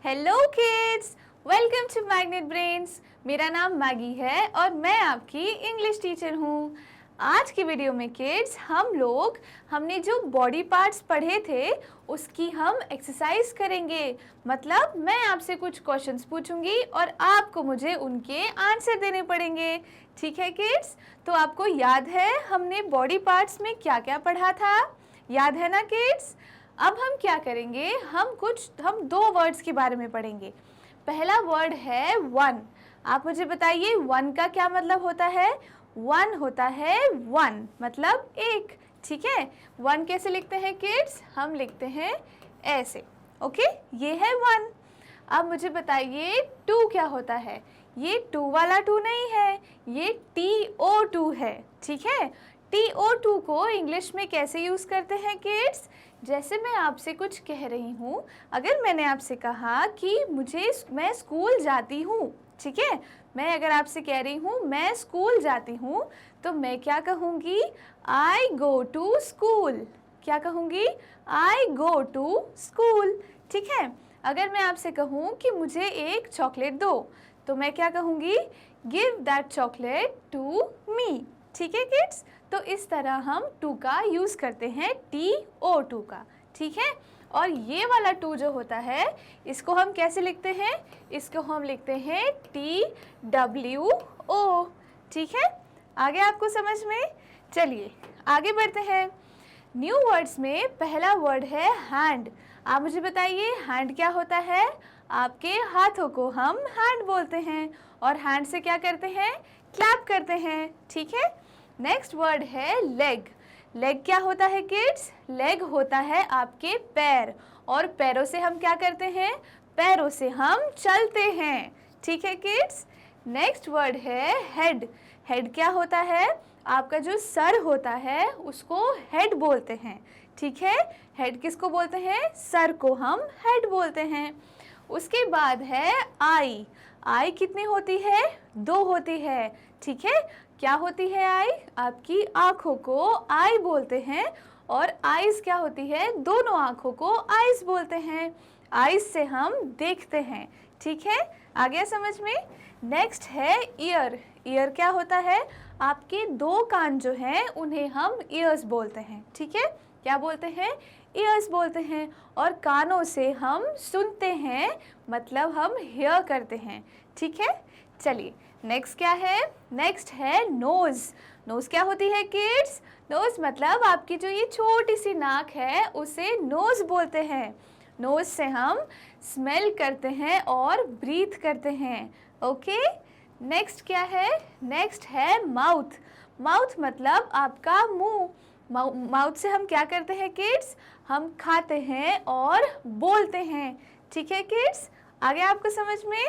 Hello kids, welcome to Magnet Brains. मेरा नाम Maggi है और मैं आपकी इंग्लिश टीचर हूँ। आज की वीडियो में किड्स हमने जो बॉडी पार्ट्स पढ़े थे उसकी हम एक्सरसाइज करेंगे। मतलब मैं आपसे कुछ क्वेश्चंस पूछूंगी और आपको मुझे उनके आंसर देने पड़ेंगे। ठीक है किड्स? तो आपको याद है हमने बॉडी पार्ट्स में क्या क्या पढ़ा था? याद है ना किड्स? अब हम क्या करेंगे, हम दो वर्ड्स के बारे में पढ़ेंगे। पहला वर्ड है वन। आप मुझे बताइए वन का क्या मतलब होता है? वन होता है वन, मतलब एक। ठीक है, वन कैसे लिखते हैं किड्स? हम लिखते हैं ऐसे। ओके, ये है वन। अब मुझे बताइए टू क्या होता है? ये टू वाला टू नहीं है, ये TO2 है। ठीक है, TO2 को इंग्लिश में कैसे यूज़ करते हैं किड्स? जैसे मैं आपसे कुछ कह रही हूँ, अगर मैंने आपसे कहा कि मैं स्कूल जाती हूँ, ठीक है, मैं अगर आपसे कह रही हूँ मैं स्कूल जाती हूँ, तो मैं क्या कहूँगी? आई गो टू स्कूल। क्या कहूँगी? आई गो टू स्कूल। ठीक है, अगर मैं आपसे कहूँ कि मुझे एक चॉकलेट दो, तो मैं क्या कहूँगी? Give that chocolate to me. ठीक है किड्स? तो इस तरह हम टू का यूज़ करते हैं, TO2 का। ठीक है, और ये वाला टू जो होता है इसको हम कैसे लिखते हैं? इसको हम लिखते हैं TWO। ठीक है, आगे आपको समझ में? चलिए आगे बढ़ते हैं। न्यू वर्ड्स में पहला वर्ड है हैंड। आप मुझे बताइए हैंड क्या होता है? आपके हाथों को हम हैंड बोलते हैं और हैंड से क्या करते हैं? क्लैप करते हैं। ठीक है, नेक्स्ट वर्ड है लेग। लेग क्या होता है किड्स? लेग होता है आपके पैर, और पैरों से हम क्या करते हैं? पैरों से हम चलते हैं। ठीक है किड्स? नेक्स्ट वर्ड है हेड। हेड क्या होता है? आपका जो सर होता है उसको हेड बोलते हैं। ठीक है, हेड किसको बोलते हैं? सर को हम हेड बोलते हैं। उसके बाद है आई। आई कितनी होती है? दो होती है। ठीक है, क्या होती है आई? आपकी आँखों को आई बोलते हैं, और आइज़ क्या होती है? दोनों आँखों को आइज़ बोलते हैं। आइज़ से हम देखते हैं। ठीक है, आ गया समझ में? नेक्स्ट है ईयर। ईयर क्या होता है? आपके दो कान जो हैं उन्हें हम ईयर्स बोलते हैं। ठीक है, क्या बोलते हैं? ईयर्स बोलते हैं, और कानों से हम सुनते हैं, मतलब हम हियर करते हैं। ठीक है, चलिए नेक्स्ट क्या है? नेक्स्ट है नोज़। नोज़ क्या होती है किड्स? नोज़ मतलब आपकी जो ये छोटी सी नाक है उसे नोज़ बोलते हैं। नोज़ से हम स्मेल करते हैं और ब्रीथ करते हैं। ओके, नेक्स्ट क्या है? नेक्स्ट है माउथ। माउथ मतलब आपका मुंह। माउथ से हम क्या करते हैं किड्स? हम खाते हैं और बोलते हैं। ठीक है किड्स? आगे आपको समझ में?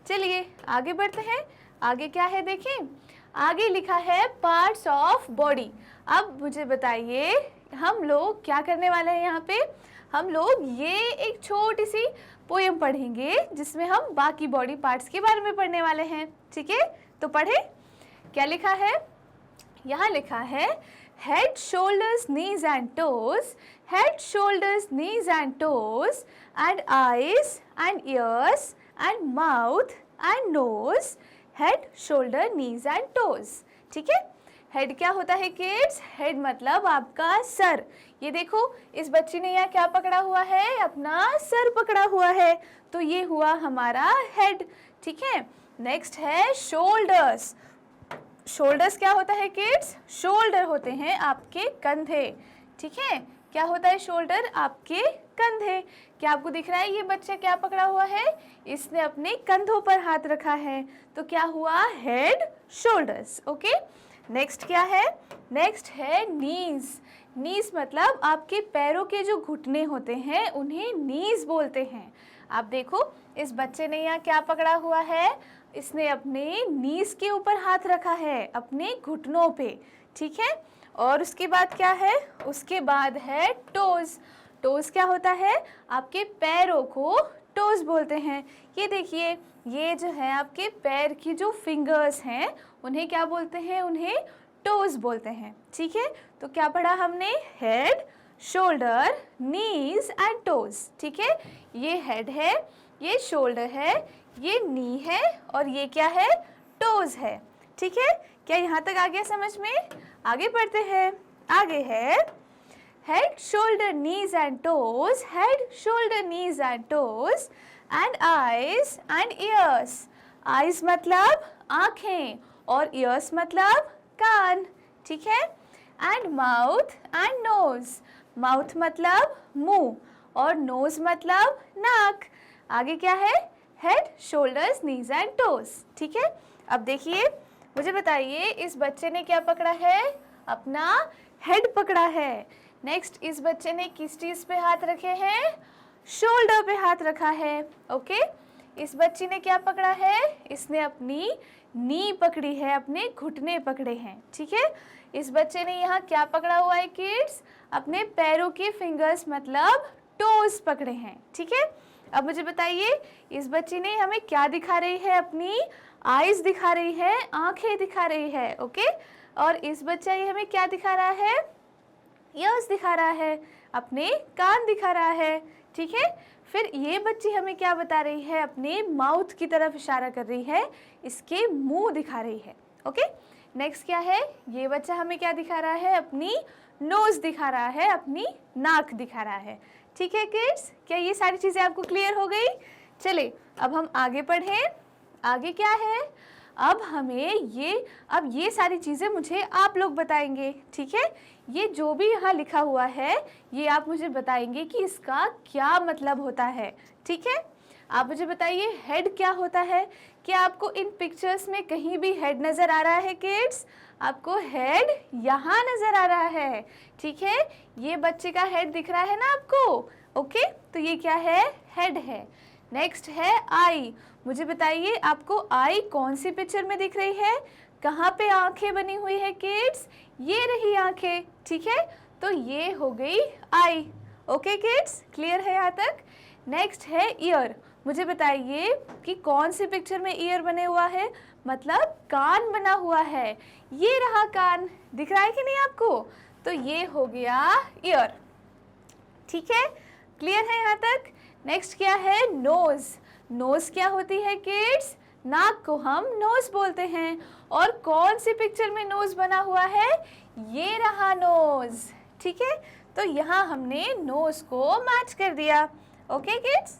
चलिए आगे बढ़ते हैं। आगे क्या है देखें? आगे लिखा है पार्ट्स ऑफ बॉडी। अब मुझे बताइए हम लोग क्या करने वाले हैं यहाँ पे? हम लोग ये एक छोटी सी पोएम पढ़ेंगे जिसमें हम बाकी बॉडी पार्ट्स के बारे में पढ़ने वाले हैं। ठीक है, तो पढ़े। क्या लिखा है? यहाँ लिखा है head, shoulders, knees and toes, head, shoulders, knees and toes, and eyes and ears and mouth and nose, head, shoulder, knees and toes. ठीक है, हेड क्या होता है किड्स? हेड मतलब आपका सर। ये देखो इस बच्ची ने यहाँ क्या पकड़ा हुआ है? अपना सर पकड़ा हुआ है, तो ये हुआ हमारा हेड। ठीक है, नेक्स्ट है शोल्डर्स। शोल्डर्स क्या होता है किड्स? शोल्डर होते हैं आपके कंधे। ठीक है, क्या होता है शोल्डर? आपके कंधे। क्या आपको दिख रहा है ये बच्चा क्या पकड़ा हुआ है? इसने अपने कंधों पर हाथ रखा है, तो क्या हुआ? Head, shoulders. ओके, नेक्स्ट क्या है? नेक्स्ट है नीज। नीज मतलब आपके पैरों के जो घुटने होते हैं उन्हें नीज बोलते हैं। आप देखो इस बच्चे ने यहाँ क्या पकड़ा हुआ है? इसने अपने नीज के ऊपर हाथ रखा है, अपने घुटनों पे। ठीक है, और उसके बाद क्या है? उसके बाद है टोज। टोज क्या होता है? आपके पैरों को टोज बोलते हैं। ये देखिए, ये जो है आपके पैर की जो फिंगर्स हैं उन्हें क्या बोलते हैं? उन्हें टोज बोलते हैं। ठीक है, तो क्या पढ़ा हमने? Head, shoulder, knees and toes. ठीक है, ये हेड है, ये शोल्डर है, ये नी है और ये क्या है, टोज है। ठीक है, क्या यहाँ तक आ गया समझ में? आगे बढ़ते हैं। आगे है head, shoulder, knees and toes, head, shoulder, knees and toes and eyes and ears. Eyes मतलब आँखें और ears मतलब कान, ठीक है? And mouth and nose. Mouth मतलब मुंह और nose मतलब नाक। आगे क्या है? Head, shoulders, knees and toes. ठीक है? अब देखिए, मुझे बताइए इस बच्चे ने क्या पकड़ा है? अपना हेड पकड़ा है। नेक्स्ट, इस बच्चे ने किस चीज़ पे हाथ रखे हैं? शोल्डर पे हाथ रखा है। ओके, इस बच्ची ने क्या पकड़ा है? इसने अपनी नी पकड़ी है, अपने घुटने पकड़े हैं। ठीक है, इस बच्चे ने यहाँ क्या पकड़ा हुआ है किड्स? अपने पैरों के फिंगर्स मतलब टोज पकड़े हैं। ठीक है, अब मुझे बताइए इस बच्ची ने हमें क्या दिखा रही है? अपनी आईज दिखा रही है, आंखें दिखा रही है। ओके, और इस बच्चा ये हमें क्या दिखा रहा है? ईयर्स दिखा रहा है, अपने कान दिखा रहा है। ठीक है, फिर ये बच्ची हमें क्या बता रही है? अपने माउथ की तरफ इशारा कर रही है, इसके मुंह दिखा रही है। ओके, नेक्स्ट क्या है? ये बच्चा हमें क्या दिखा रहा है? अपनी नोज दिखा रहा है, अपनी नाक दिखा रहा है। ठीक है किड्स, क्या ये सारी चीज़ें आपको क्लियर हो गई? चलिए अब हम आगे पढ़ें। आगे क्या है? अब ये सारी चीज़ें मुझे आप लोग बताएंगे। ठीक है, ये जो भी यहाँ लिखा हुआ है ये आप मुझे बताएंगे कि इसका क्या मतलब होता है। ठीक है, आप मुझे बताइए हेड क्या होता है? क्या आपको इन पिक्चर्स में कहीं भी हेड नज़र आ रहा है किड्स? आपको हेड यहाँ नज़र आ रहा है। ठीक है, ये बच्चे का हेड दिख रहा है ना आपको? ओके, तो ये क्या है? हेड है। नेक्स्ट है आई। मुझे बताइए आपको आई कौन सी पिक्चर में दिख रही है? कहाँ पे आंखें बनी हुई है किड्स? ये रही आंखें। ठीक है, तो ये हो गई आई। ओके किड्स, क्लियर है यहाँ तक? नेक्स्ट है ईयर। मुझे बताइए कि कौन सी पिक्चर में ईयर बने हुआ है? मतलब कान बना हुआ है। ये रहा कान, दिख रहा है कि नहीं आपको? तो ये हो गया ईयर। ठीक है, क्लियर है यहाँ तक? नेक्स्ट क्या है? नोज। नोज क्या होती है किड्स? नाक को हम नोज बोलते हैं। और कौन सी पिक्चर में नोज बना हुआ है? ये रहा नोज। ठीक है, तो यहाँ हमने नोज को मैच कर दिया। ओके किड्स,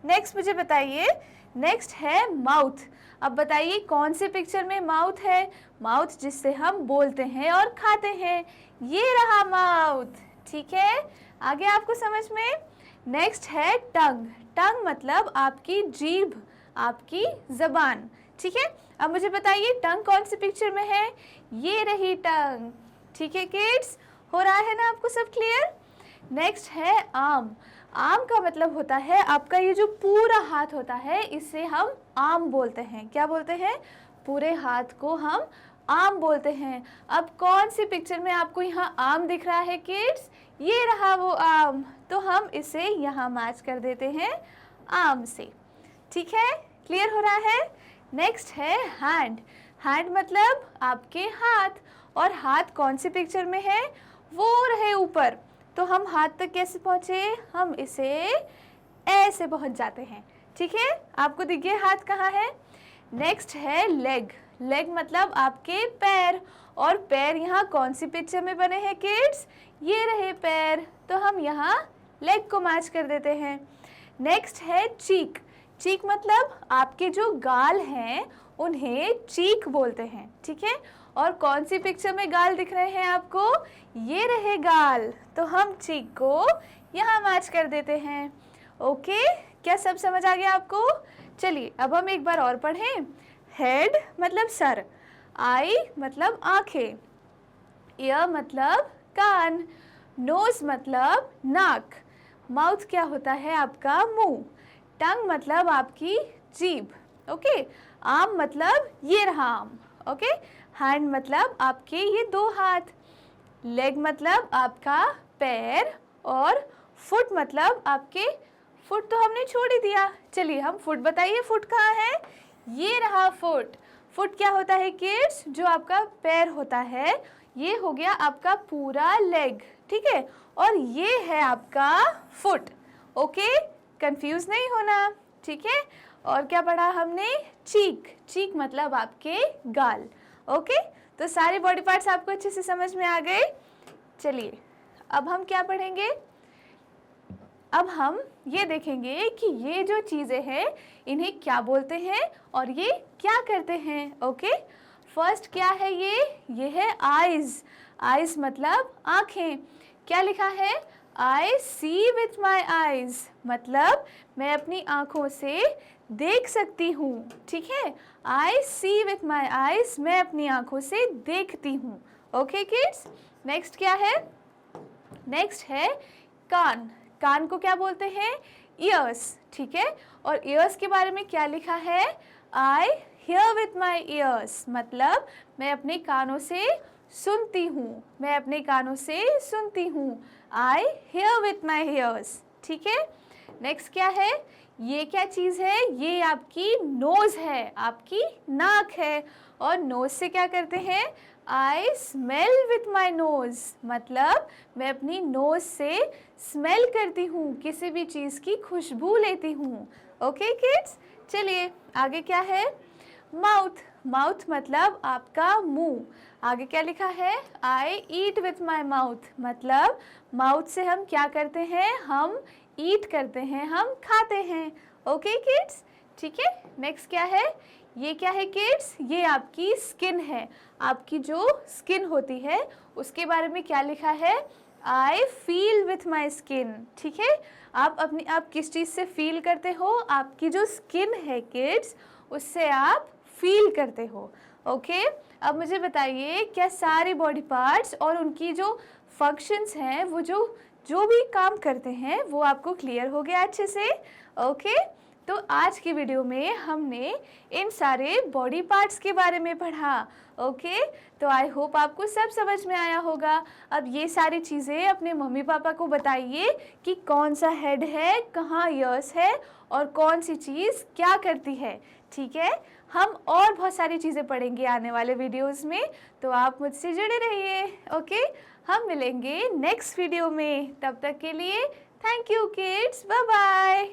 नेक्स्ट मुझे बताइए, नेक्स्ट है माउथ। अब बताइए कौन सी पिक्चर में माउथ है? माउथ जिससे हम बोलते हैं और खाते हैं, ये रहा माउथ। ठीक है, आगे आपको समझ में? नेक्स्ट है टंग। टंग मतलब आपकी जीभ, आपकी जबान। ठीक है, अब मुझे बताइए टंग कौन सी पिक्चर में है? ये रही टंग। ठीक है किड्स, हो रहा है ना आपको सब क्लियर? नेक्स्ट है आर्म। आर्म का मतलब होता है आपका ये जो पूरा हाथ होता है, इसे हम आर्म बोलते हैं। क्या बोलते हैं? पूरे हाथ को हम आर्म बोलते हैं। अब कौन सी पिक्चर में आपको यहाँ आर्म दिख रहा है किड्स? ये रहा वो आर्म, तो हम इसे यहाँ मैच कर देते हैं आर्म से। ठीक है, क्लियर हो रहा है? नेक्स्ट है हैंड। हैंड मतलब आपके हाथ, और हाथ कौन सी पिक्चर में है? वो रहे ऊपर, तो हम हाथ तक कैसे पहुँचे? हम इसे ऐसे पहुँच जाते हैं। ठीक है, आपको दिखे हाथ कहाँ है? नेक्स्ट है लेग। लेग मतलब आपके पैर, और पैर यहाँ कौन सी पिक्चर में बने हैं किड्स? ये रहे पैर, तो हम यहाँ लेग को मैच कर देते हैं। नेक्स्ट है चीक। चीक मतलब आपके जो गाल हैं उन्हें चीक बोलते हैं। ठीक है, और कौन सी पिक्चर में गाल दिख रहे हैं आपको? ये रहे गाल, तो हम चीक को यहाँ मैच कर देते हैं। ओके, क्या सब समझ आ गया आपको? चलिए अब हम एक बार और पढ़ें। हेड मतलब सर, आई मतलब आंखें, ईयर मतलब कान, नोज मतलब नाक, माउथ क्या होता है? आपका मुंह, टंग मतलब आपकी जीभ। ओके, आर्म मतलब ये रहा आर्म। ओके, हैंड मतलब आपके ये दो हाथ, लेग मतलब आपका पैर, और फुट मतलब आपके फुट तो हमने छोड़ ही दिया। चलिए हम फुट बताइए, फुट कहाँ है? ये रहा फुट। फुट क्या होता है किड्स? जो आपका पैर होता है, ये हो गया आपका पूरा लेग। ठीक है, और ये है आपका फुट। ओके, कंफ्यूज नहीं होना, ठीक है। और क्या पढ़ा हमने, चीक, चीक मतलब आपके गाल। ओके, तो सारे बॉडी पार्ट्स आपको अच्छे से समझ में आ गए। चलिए अब हम क्या पढ़ेंगे, अब हम ये देखेंगे कि ये जो चीज़ें हैं इन्हें क्या बोलते हैं और ये क्या करते हैं। ओके, फर्स्ट क्या है, ये है आइज़। आइज़ मतलब आँखें। क्या लिखा है, आई सी विथ माई आइज़, मतलब मैं अपनी आँखों से देख सकती हूँ, ठीक है। आई सी विथ माई आइज़, मैं अपनी आँखों से देखती हूँ। ओके किड्स, नेक्स्ट क्या है, नेक्स्ट है कान। कान को क्या बोलते हैं, ईयर्स, ठीक है। और ईयर्स के बारे में क्या लिखा है, I hear with my years, मतलब मैं अपने कानों से सुनती हूँ, मैं अपने कानों से सुनती हूँ। I hear with my years, ठीक है। नेक्स्ट क्या है, ये क्या चीज़ है, ये आपकी नोज़ है, आपकी नाक है। और नोज़ से क्या करते हैं, I smell with my nose, मतलब मैं अपनी नोज़ से स्मेल करती हूँ, किसी भी चीज़ की खुशबू लेती हूँ। ओके किड्स, चलिए आगे क्या है, माउथ। माउथ मतलब आपका मुंह। आगे क्या लिखा है, आई ईट विथ माई माउथ, मतलब माउथ से हम क्या करते हैं, हम ईट करते हैं, हम खाते हैं। ओके किड्स, ठीक है। नेक्स्ट क्या है, ये क्या है किड्स, ये आपकी स्किन है। आपकी जो स्किन होती है उसके बारे में क्या लिखा है, I feel with my skin, ठीक है। आप किस चीज़ से फील करते हो, आपकी जो स्किन है किड्स उससे आप फील करते हो। ओके, अब मुझे बताइए क्या सारे बॉडी पार्ट्स और उनकी जो फंक्शंस हैं, वो जो भी काम करते हैं वो आपको क्लियर हो गया अच्छे से। ओके, तो आज की वीडियो में हमने इन सारे बॉडी पार्ट्स के बारे में पढ़ा। ओके, तो आई होप आपको सब समझ में आया होगा। अब ये सारी चीज़ें अपने मम्मी पापा को बताइए कि कौन सा हेड है, कहाँ ईयर्स है और कौन सी चीज़ क्या करती है, ठीक है। हम और बहुत सारी चीज़ें पढ़ेंगे आने वाले वीडियोस में, तो आप मुझसे जुड़े रहिए। ओके, हम मिलेंगे नेक्स्ट वीडियो में, तब तक के लिए thank you kids, bye bye.